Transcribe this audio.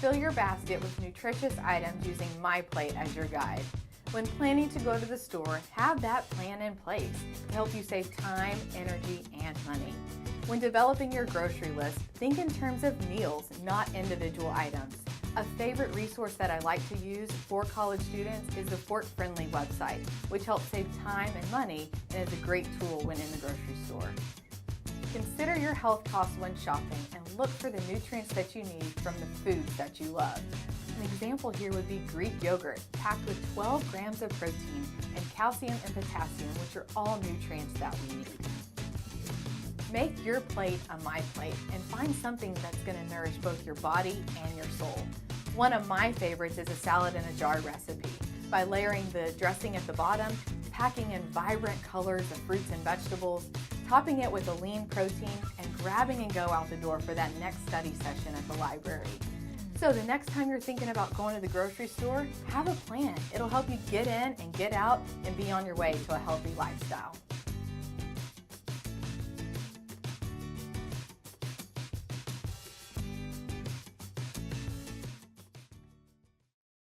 Fill your basket with nutritious items using MyPlate as your guide. When planning to go to the store, have that plan in place to help you save time, energy, and money. When developing your grocery list, think in terms of meals, not individual items. A favorite resource that I like to use for college students is the Fork Friendly website, which helps save time and money and is a great tool when in the grocery store. Consider your health costs when shopping and look for the nutrients that you need from the foods that you love. An example here would be Greek yogurt, packed with 12 grams of protein and calcium and potassium, which are all nutrients that we need. Make your plate a MyPlate and find something that's going to nourish both your body and your soul. One of my favorites is a salad in a jar recipe. By layering the dressing at the bottom, packing in vibrant colors of fruits and vegetables, topping it with a lean protein, and grabbing and go out the door for that next study session at the library. So the next time you're thinking about going to the grocery store, have a plan. It'll help you get in and get out and be on your way to a healthy lifestyle.